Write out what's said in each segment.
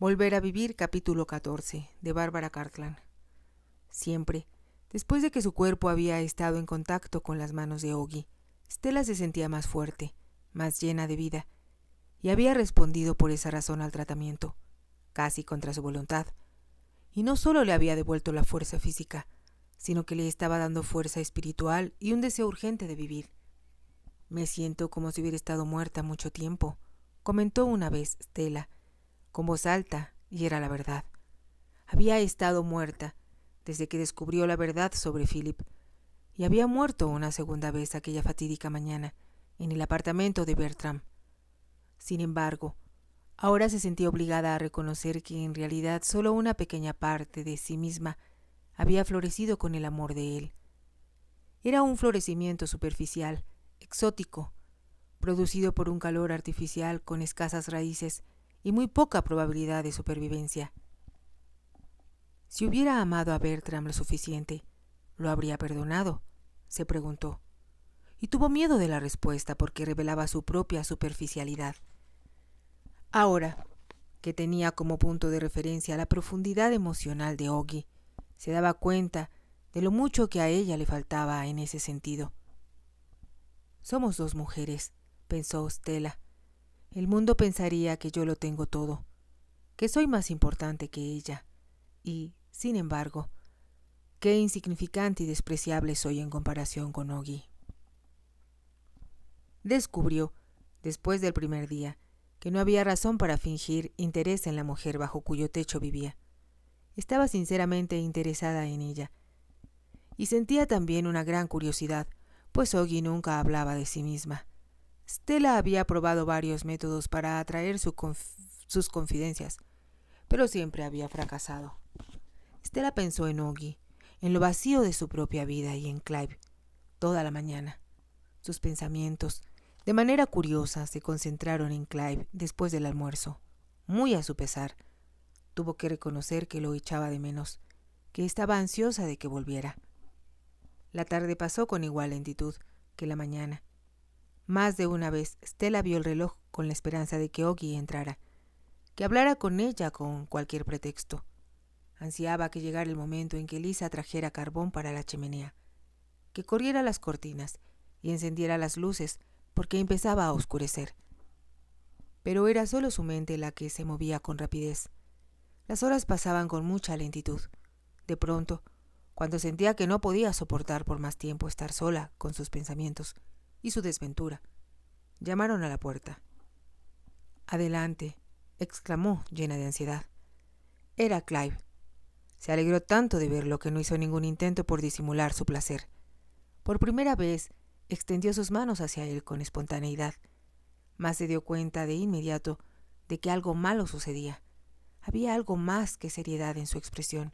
Volver a vivir, capítulo 14, de Bárbara Cartland. Siempre, después de que su cuerpo había estado en contacto con las manos de Augie, Stella se sentía más fuerte, más llena de vida, y había respondido por esa razón al tratamiento, casi contra su voluntad. Y no solo le había devuelto la fuerza física, sino que le estaba dando fuerza espiritual y un deseo urgente de vivir. «Me siento como si hubiera estado muerta mucho tiempo», comentó una vez Stella, con voz alta, y era la verdad. Había estado muerta desde que descubrió la verdad sobre Philip, y había muerto una segunda vez aquella fatídica mañana, en el apartamento de Bertram. Sin embargo, ahora se sentía obligada a reconocer que en realidad solo una pequeña parte de sí misma había florecido con el amor de él. Era un florecimiento superficial, exótico, producido por un calor artificial con escasas raíces y muy poca probabilidad de supervivencia. Si hubiera amado a Bertram lo suficiente, ¿lo habría perdonado?, se preguntó, y tuvo miedo de la respuesta porque revelaba su propia superficialidad. Ahora, que tenía como punto de referencia la profundidad emocional de Augie, se daba cuenta de lo mucho que a ella le faltaba en ese sentido. «Somos dos mujeres», pensó Stella. «El mundo pensaría que yo lo tengo todo, que soy más importante que ella, y, sin embargo, qué insignificante y despreciable soy en comparación con Augie». Descubrió, después del primer día, que no había razón para fingir interés en la mujer bajo cuyo techo vivía. Estaba sinceramente interesada en ella, y sentía también una gran curiosidad, pues Augie nunca hablaba de sí misma. Stella había probado varios métodos para atraer sus confidencias, pero siempre había fracasado. Stella pensó en Augie, en lo vacío de su propia vida y en Clive, toda la mañana. Sus pensamientos, de manera curiosa, se concentraron en Clive después del almuerzo. Muy a su pesar, tuvo que reconocer que lo echaba de menos, que estaba ansiosa de que volviera. La tarde pasó con igual lentitud que la mañana. Más de una vez Stella vio el reloj con la esperanza de que Augie entrara, que hablara con ella con cualquier pretexto. Ansiaba que llegara el momento en que Lisa trajera carbón para la chimenea, que corriera las cortinas y encendiera las luces, porque empezaba a oscurecer. Pero era solo su mente la que se movía con rapidez. Las horas pasaban con mucha lentitud. De pronto, cuando sentía que no podía soportar por más tiempo estar sola con sus pensamientos y su desventura, llamaron a la puerta. «Adelante», exclamó, llena de ansiedad. Era Clive. Se alegró tanto de verlo que no hizo ningún intento por disimular su placer. Por primera vez extendió sus manos hacia él con espontaneidad, mas se dio cuenta de inmediato de que algo malo sucedía. Había algo más que seriedad en su expresión.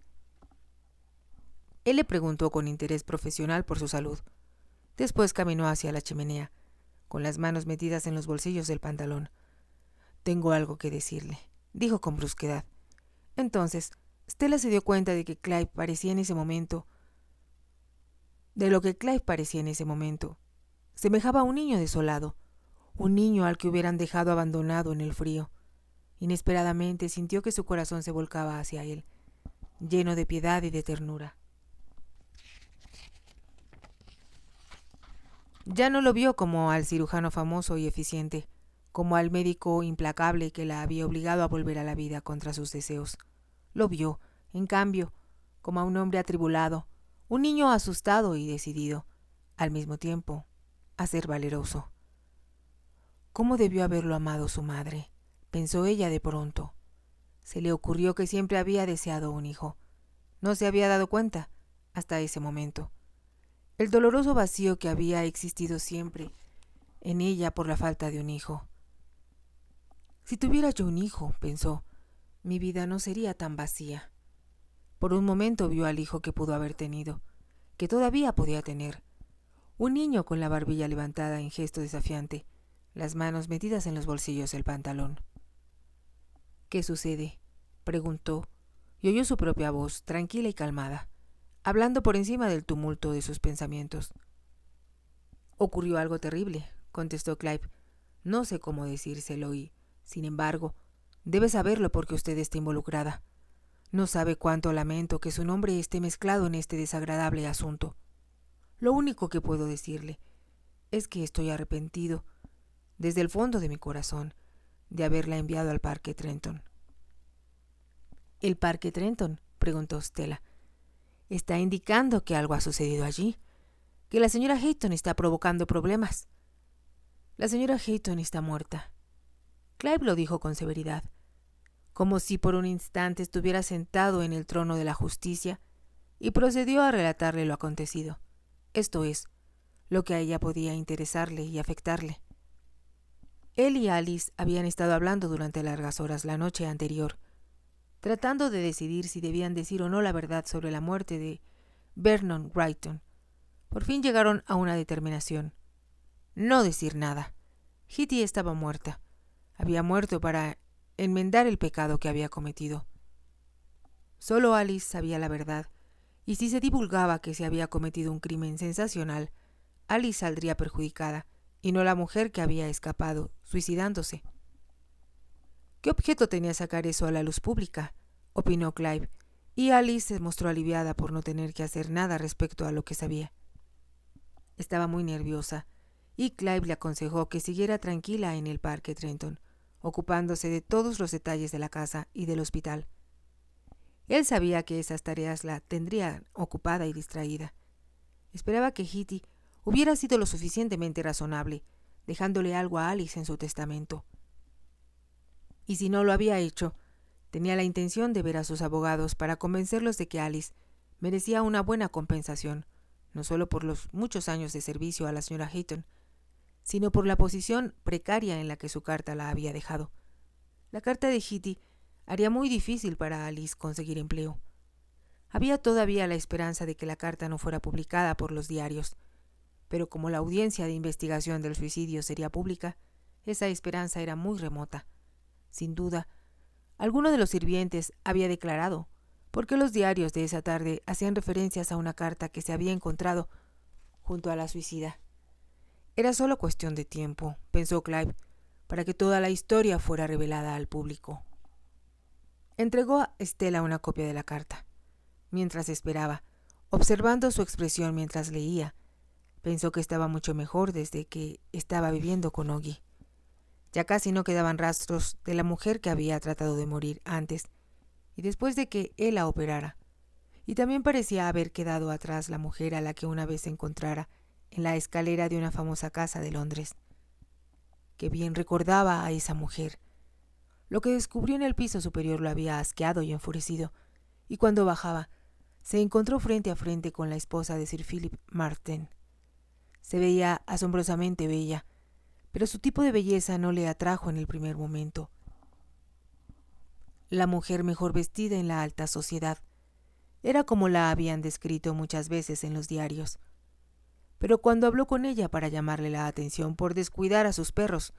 Él le preguntó con interés profesional por su salud. Después caminó hacia la chimenea, con las manos metidas en los bolsillos del pantalón. «Tengo algo que decirle», dijo con brusquedad. Entonces Stella se dio cuenta de lo que Clive parecía en ese momento. Semejaba a un niño desolado, un niño al que hubieran dejado abandonado en el frío. Inesperadamente sintió que su corazón se volcaba hacia él, lleno de piedad y de ternura. Ya no lo vio como al cirujano famoso y eficiente, como al médico implacable que la había obligado a volver a la vida contra sus deseos. Lo vio, en cambio, como a un hombre atribulado, un niño asustado y decidido, al mismo tiempo, a ser valeroso. ¿Cómo debió haberlo amado su madre?, pensó ella de pronto. Se le ocurrió que siempre había deseado un hijo. No se había dado cuenta, hasta ese momento, el doloroso vacío que había existido siempre en ella por la falta de un hijo. Si tuviera yo un hijo, pensó, mi vida no sería tan vacía. Por un momento vio al hijo que pudo haber tenido, que todavía podía tener. Un niño con la barbilla levantada en gesto desafiante, las manos metidas en los bolsillos del pantalón. «¿Qué sucede?», preguntó, y oyó su propia voz, tranquila y calmada, hablando por encima del tumulto de sus pensamientos. «Ocurrió algo terrible», contestó Clive. «No sé cómo decírselo y, sin embargo, Debe saberlo porque usted está involucrada. No sabe cuánto lamento que su nombre esté mezclado en este desagradable asunto. Lo único que puedo decirle es que estoy arrepentido, desde el fondo de mi corazón, de haberla enviado al Parque Trenton». «¿El Parque Trenton?», preguntó Stella. «Está indicando que algo ha sucedido allí, que la señora Hayton está provocando problemas». «La señora Hayton está muerta». Clive lo dijo con severidad, como si por un instante estuviera sentado en el trono de la justicia, y procedió a relatarle lo acontecido, esto es, lo que a ella podía interesarle y afectarle. Él y Alice habían estado hablando durante largas horas la noche anterior, tratando de decidir si debían decir o no la verdad sobre la muerte de Vernon Wrighton. Por fin llegaron a una determinación: no decir nada. Hetty estaba muerta. Había muerto para enmendar el pecado que había cometido. Solo Alice sabía la verdad, y si se divulgaba que se había cometido un crimen sensacional, Alice saldría perjudicada, y no la mujer que había escapado, suicidándose. ¿Qué objeto tenía sacar eso a la luz pública?, opinó Clive, y Alice se mostró aliviada por no tener que hacer nada respecto a lo que sabía. Estaba muy nerviosa, y Clive le aconsejó que siguiera tranquila en el Parque Trenton, ocupándose de todos los detalles de la casa y del hospital. Él sabía que esas tareas la tendrían ocupada y distraída. Esperaba que Hetty hubiera sido lo suficientemente razonable, dejándole algo a Alice en su testamento. Y si no lo había hecho, tenía la intención de ver a sus abogados para convencerlos de que Alice merecía una buena compensación, no solo por los muchos años de servicio a la señora Hayton, sino por la posición precaria en la que su carta la había dejado. La carta de Hetty haría muy difícil para Alice conseguir empleo. Había todavía la esperanza de que la carta no fuera publicada por los diarios, pero como la audiencia de investigación del suicidio sería pública, esa esperanza era muy remota. Sin duda, alguno de los sirvientes había declarado, porque los diarios de esa tarde hacían referencias a una carta que se había encontrado junto a la suicida. Era solo cuestión de tiempo, pensó Clive, para que toda la historia fuera revelada al público. Entregó a Stella una copia de la carta. Mientras esperaba, observando su expresión mientras leía, pensó que estaba mucho mejor desde que estaba viviendo con Oggy. Ya casi no quedaban rastros de la mujer que había tratado de morir antes y después de que él la operara, y también parecía haber quedado atrás la mujer a la que una vez se encontrara en la escalera de una famosa casa de Londres. Qué bien recordaba a esa mujer. Lo que descubrió en el piso superior lo había asqueado y enfurecido, y cuando bajaba, se encontró frente a frente con la esposa de Sir Philip Martin. Se veía asombrosamente bella, pero su tipo de belleza no le atrajo en el primer momento. La mujer mejor vestida en la alta sociedad era como la habían descrito muchas veces en los diarios. Pero cuando habló con ella para llamarle la atención por descuidar a sus perros,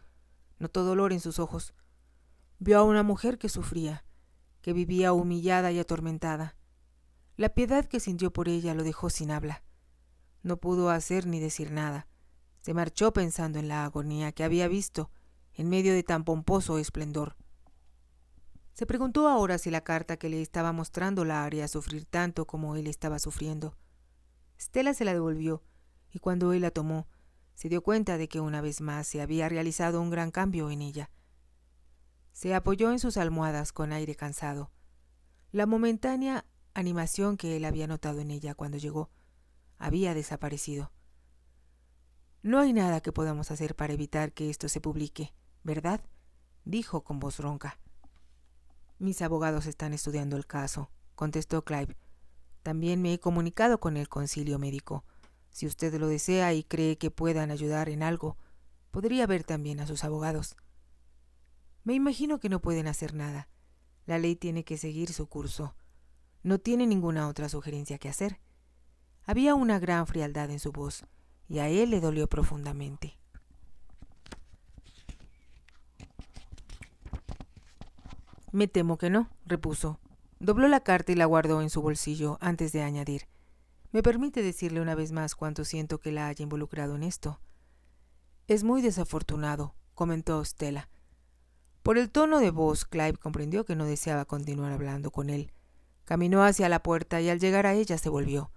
notó dolor en sus ojos. Vio a una mujer que sufría, que vivía humillada y atormentada. La piedad que sintió por ella lo dejó sin habla. No pudo hacer ni decir nada. Se marchó pensando en la agonía que había visto en medio de tan pomposo esplendor. Se preguntó ahora si la carta que le estaba mostrando la haría sufrir tanto como él estaba sufriendo. Stella se la devolvió, y cuando él la tomó, se dio cuenta de que una vez más se había realizado un gran cambio en ella. Se apoyó en sus almohadas con aire cansado. La momentánea animación que él había notado en ella cuando llegó había desaparecido. «No hay nada que podamos hacer para evitar que esto se publique, ¿verdad?», dijo con voz ronca. «Mis abogados están estudiando el caso», contestó Clive. «También me he comunicado con el concilio médico. Si usted lo desea y cree que puedan ayudar en algo, podría ver también a sus abogados». «Me imagino que no pueden hacer nada. La ley tiene que seguir su curso. No tiene ninguna otra sugerencia que hacer». Había una gran frialdad en su voz, y a él le dolió profundamente. «Me temo que no», repuso. Dobló la carta y la guardó en su bolsillo antes de añadir: «¿Me permite decirle una vez más cuánto siento que la haya involucrado en esto?». «Es muy desafortunado», comentó Stella. Por el tono de voz, Clive comprendió que no deseaba continuar hablando con él. Caminó hacia la puerta y al llegar a ella se volvió.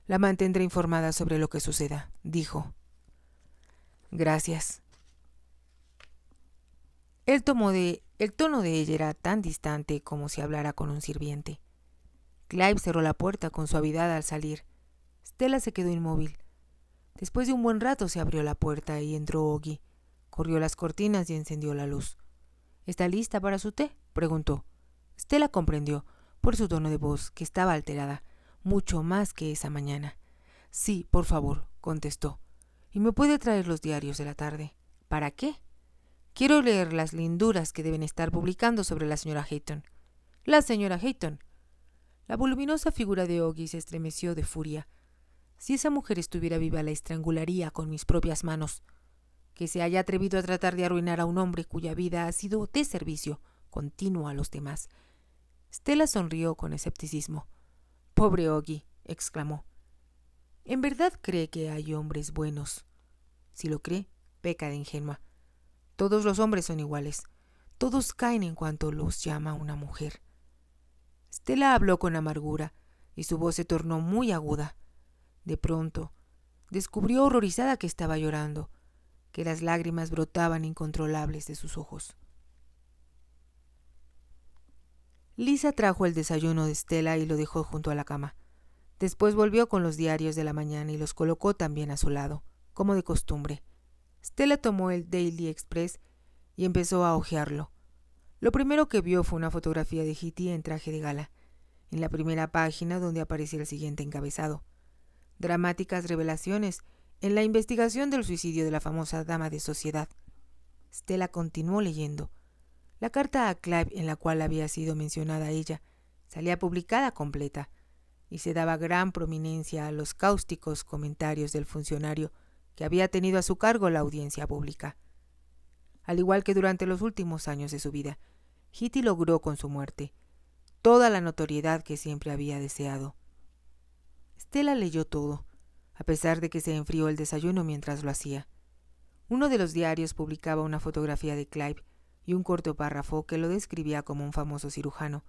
«La mantendré informada sobre lo que suceda», dijo. «Gracias». El tono de ella era tan distante como si hablara con un sirviente. Clive cerró la puerta con suavidad al salir. Stella se quedó inmóvil. Después de un buen rato se abrió la puerta y entró Oggy. Corrió las cortinas y encendió la luz. «¿Está lista para su té?», preguntó. Stella comprendió, por su tono de voz, que estaba alterada, mucho más que esa mañana. «Sí, por favor», contestó. «¿Y me puede traer los diarios de la tarde?» «¿Para qué?» «Quiero leer las linduras que deben estar publicando sobre la señora Hayton». «La señora Hayton». La voluminosa figura de Oggy se estremeció de furia. «Si esa mujer estuviera viva, la estrangularía con mis propias manos. Que se haya atrevido a tratar de arruinar a un hombre cuya vida ha sido de servicio continuo a los demás». Stella sonrió con escepticismo. «Pobre Oggy», exclamó. «¿En verdad cree que hay hombres buenos?» «Si lo cree, peca de ingenua. Todos los hombres son iguales. Todos caen en cuanto los llama una mujer». Stella habló con amargura y su voz se tornó muy aguda. De pronto, descubrió horrorizada que estaba llorando, que las lágrimas brotaban incontrolables de sus ojos. Lisa trajo el desayuno de Stella y lo dejó junto a la cama. Después volvió con los diarios de la mañana y los colocó también a su lado, como de costumbre. Stella tomó el Daily Express y empezó a hojearlo. Lo primero que vio fue una fotografía de Hitty en traje de gala, en la primera página donde aparecía el siguiente encabezado: «Dramáticas revelaciones en la investigación del suicidio de la famosa dama de sociedad». Stella continuó leyendo. La carta a Clive en la cual había sido mencionada ella salía publicada completa y se daba gran prominencia a los cáusticos comentarios del funcionario que había tenido a su cargo la audiencia pública. Al igual que durante los últimos años de su vida, Hitty logró con su muerte toda la notoriedad que siempre había deseado. Stella leyó todo, a pesar de que se enfrió el desayuno mientras lo hacía. Uno de los diarios publicaba una fotografía de Clive y un corto párrafo que lo describía como un famoso cirujano,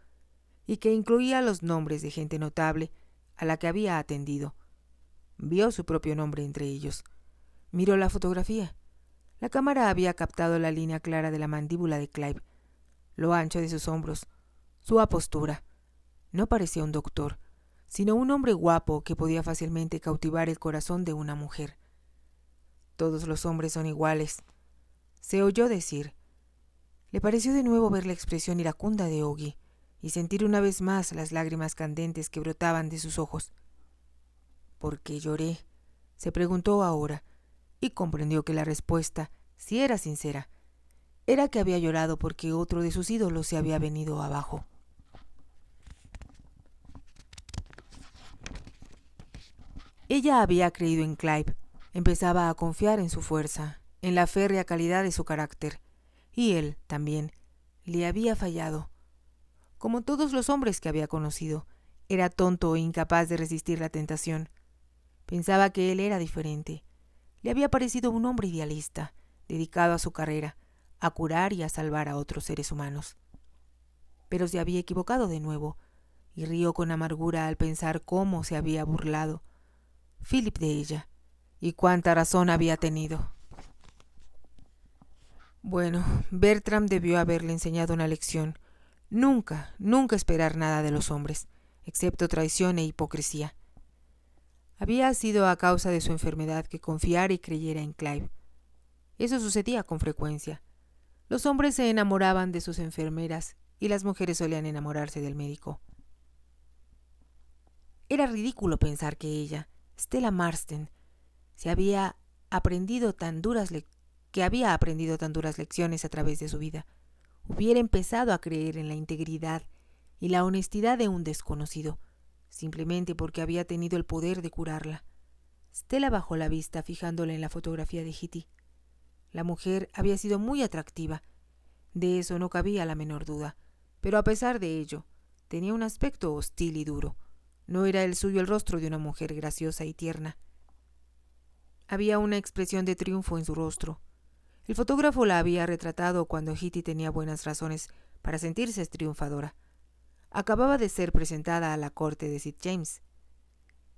y que incluía los nombres de gente notable a la que había atendido. Vio su propio nombre entre ellos. Miró la fotografía. La cámara había captado la línea clara de la mandíbula de Clive, lo ancho de sus hombros, su apostura. No parecía un doctor, sino un hombre guapo que podía fácilmente cautivar el corazón de una mujer. «Todos los hombres son iguales», se oyó decir. Le pareció de nuevo ver la expresión iracunda de Oggy y sentir una vez más las lágrimas candentes que brotaban de sus ojos. «¿Por qué lloré?», se preguntó ahora, y comprendió que la respuesta, si era sincera, era que había llorado porque otro de sus ídolos se había venido abajo. Ella había creído en Clive, empezaba a confiar en su fuerza, en la férrea calidad de su carácter, y él, también, le había fallado. Como todos los hombres que había conocido, era tonto e incapaz de resistir la tentación. Pensaba que él era diferente. Le había parecido un hombre idealista, dedicado a su carrera, a curar y a salvar a otros seres humanos. Pero se había equivocado de nuevo, y rió con amargura al pensar cómo se había burlado Philip de ella, y cuánta razón había tenido. Bueno, Bertram debió haberle enseñado una lección. Nunca, nunca esperar nada de los hombres, excepto traición e hipocresía. Había sido a causa de su enfermedad que confiara y creyera en Clive. Eso sucedía con frecuencia. Los hombres se enamoraban de sus enfermeras y las mujeres solían enamorarse del médico. Era ridículo pensar que ella, Stella Marsden, había aprendido tan duras lecciones a través de su vida, hubiera empezado a creer en la integridad y la honestidad de un desconocido, simplemente porque había tenido el poder de curarla. Stella bajó la vista fijándola en la fotografía de Hitty. La mujer había sido muy atractiva, de eso no cabía la menor duda, pero a pesar de ello, tenía un aspecto hostil y duro. No era el suyo el rostro de una mujer graciosa y tierna. Había una expresión de triunfo en su rostro. El fotógrafo la había retratado cuando Hitty tenía buenas razones para sentirse triunfadora. Acababa de ser presentada a la corte de St. James.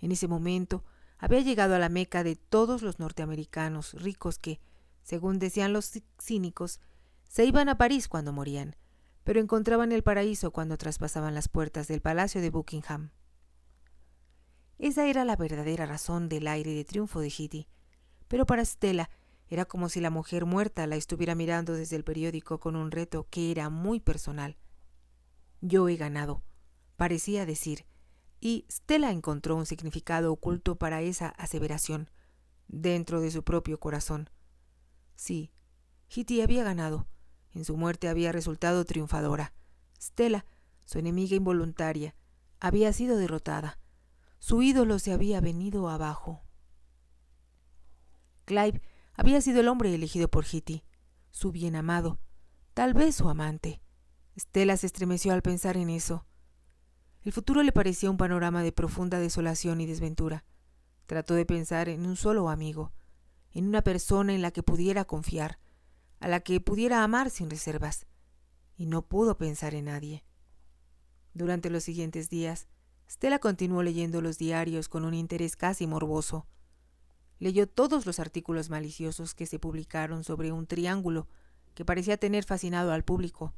En ese momento había llegado a la meca de todos los norteamericanos ricos que, según decían los cínicos, se iban a París cuando morían, pero encontraban el paraíso cuando traspasaban las puertas del Palacio de Buckingham. Esa era la verdadera razón del aire de triunfo de Hitty, pero para Stella era como si la mujer muerta la estuviera mirando desde el periódico con un reto que era muy personal. «Yo he ganado», parecía decir, y Stella encontró un significado oculto para esa aseveración, dentro de su propio corazón. Sí, Hitty había ganado. En su muerte había resultado triunfadora. Stella, su enemiga involuntaria, había sido derrotada. Su ídolo se había venido abajo. Clive había sido el hombre elegido por Hitty, su bien amado, tal vez su amante. Stella se estremeció al pensar en eso. El futuro le parecía un panorama de profunda desolación y desventura. Trató de pensar en un solo amigo, en una persona en la que pudiera confiar, a la que pudiera amar sin reservas, y no pudo pensar en nadie. Durante los siguientes días, Stella continuó leyendo los diarios con un interés casi morboso. Leyó todos los artículos maliciosos que se publicaron sobre un triángulo que parecía tener fascinado al público,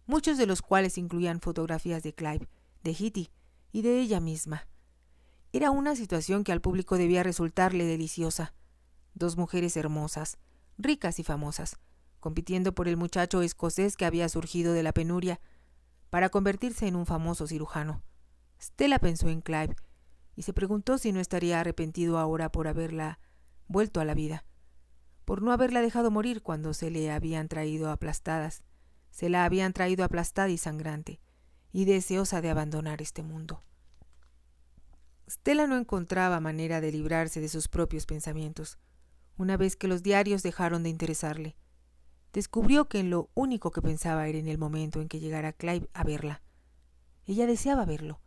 muchos de los cuales incluían fotografías de Clive, de Hitty y de ella misma. Era una situación que al público debía resultarle deliciosa. Dos mujeres hermosas, ricas y famosas, compitiendo por el muchacho escocés que había surgido de la penuria para convertirse en un famoso cirujano. Stella pensó en Clive y se preguntó si no estaría arrepentido ahora por haberla vuelto a la vida, por no haberla dejado morir cuando se la habían traído aplastada y sangrante, y deseosa de abandonar este mundo. Stella no encontraba manera de librarse de sus propios pensamientos. Una vez que los diarios dejaron de interesarle, descubrió que en lo único que pensaba era en el momento en que llegara Clive a verla. Ella deseaba verlo.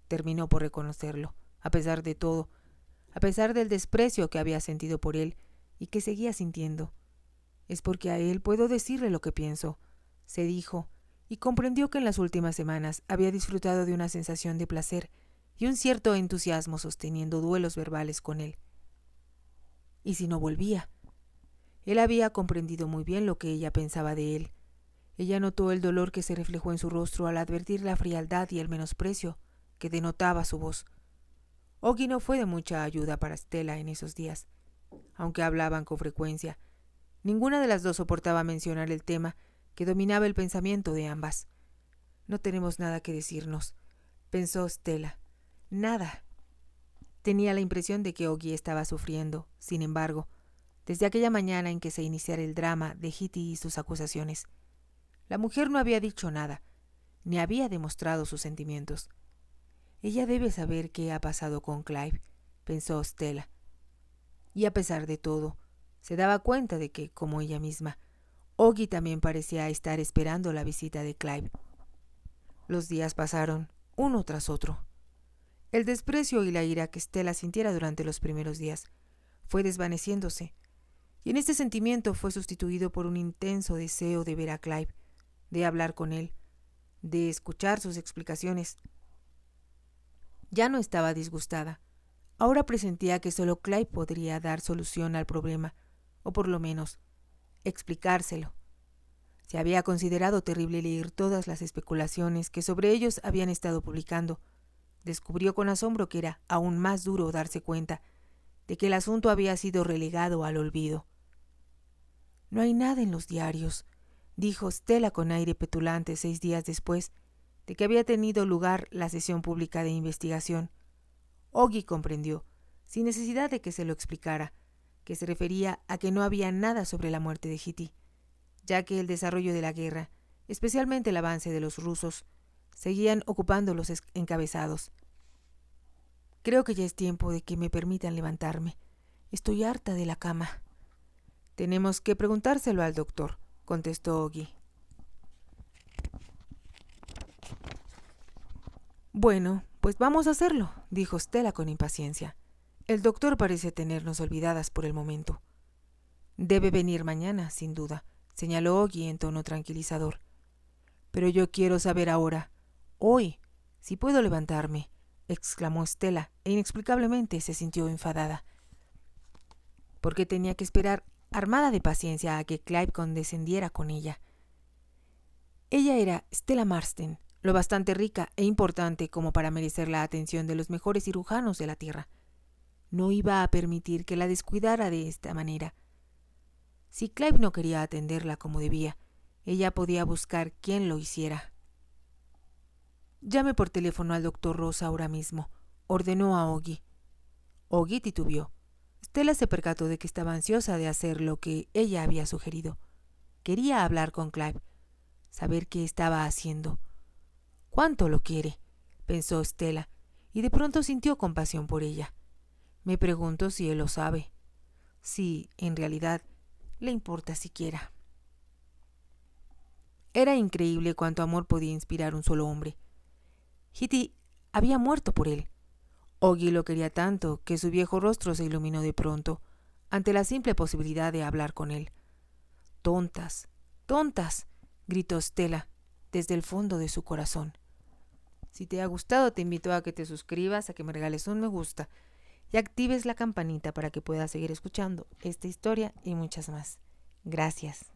Terminó por reconocerlo, a pesar de todo, a pesar del desprecio que había sentido por él y que seguía sintiendo. «Es porque a él puedo decirle lo que pienso», se dijo, y comprendió que en las últimas semanas había disfrutado de una sensación de placer y un cierto entusiasmo sosteniendo duelos verbales con él. ¿Y si no volvía? Él había comprendido muy bien lo que ella pensaba de él. Ella notó el dolor que se reflejó en su rostro al advertir la frialdad y el menosprecio que denotaba su voz. Oggy no fue de mucha ayuda para Stella en esos días. Aunque hablaban con frecuencia, ninguna de las dos soportaba mencionar el tema que dominaba el pensamiento de ambas. «No tenemos nada que decirnos», pensó Stella. «Nada». Tenía la impresión de que Oggy estaba sufriendo, sin embargo, desde aquella mañana en que se iniciara el drama de Hitty y sus acusaciones. La mujer no había dicho nada, ni había demostrado sus sentimientos. «Ella debe saber qué ha pasado con Clive», pensó Stella. Y a pesar de todo, se daba cuenta de que, como ella misma, Oggy también parecía estar esperando la visita de Clive. Los días pasaron, uno tras otro. El desprecio y la ira que Stella sintiera durante los primeros días fue desvaneciéndose, y en este sentimiento fue sustituido por un intenso deseo de ver a Clive, de hablar con él, de escuchar sus explicaciones. Ya no estaba disgustada. Ahora presentía que solo Clive podría dar solución al problema, o por lo menos explicárselo. Se había considerado terrible leer todas las especulaciones que sobre ellos habían estado publicando. Descubrió con asombro que era aún más duro darse cuenta de que el asunto había sido relegado al olvido. «No hay nada en los diarios», dijo Stella con aire petulante 6 días después de que había tenido lugar la sesión pública de investigación. Oggy comprendió, sin necesidad de que se lo explicara, que se refería a que no había nada sobre la muerte de Hitty, ya que el desarrollo de la guerra, especialmente el avance de los rusos, seguían ocupando los encabezados. «Creo que ya es tiempo de que me permitan levantarme. Estoy harta de la cama». «Tenemos que preguntárselo al doctor», contestó Oggy. «Bueno, pues vamos a hacerlo», dijo Stella con impaciencia. «El doctor parece tenernos olvidadas por el momento». Debe venir mañana, sin duda, señaló Oggy en tono tranquilizador. Pero yo quiero saber ahora, hoy, si puedo levantarme, exclamó Stella, e inexplicablemente se sintió enfadada. Porque tenía que esperar, armada de paciencia, a que Clive condescendiera con ella. Ella era Stella Marsden, lo bastante rica e importante como para merecer la atención de los mejores cirujanos de la tierra. No iba a permitir que la descuidara de esta manera. Si Clive no quería atenderla como debía, ella podía buscar quien lo hiciera. Llame por teléfono al doctor Ross ahora mismo, ordenó a Oggy. Oggy titubeó. Stella se percató de que estaba ansiosa de hacer lo que ella había sugerido. Quería hablar con Clive, saber qué estaba haciendo. «¿Cuánto lo quiere?», pensó Stella, y de pronto sintió compasión por ella. Me pregunto si él lo sabe. Si, en realidad, le importa siquiera. Era increíble cuánto amor podía inspirar un solo hombre. Hitty había muerto por él. Oggy lo quería tanto que su viejo rostro se iluminó de pronto ante la simple posibilidad de hablar con él. «Tontas, tontas», gritó Stella desde el fondo de su corazón. Si te ha gustado, te invito a que te suscribas, a que me regales un me gusta y actives la campanita para que puedas seguir escuchando esta historia y muchas más. Gracias.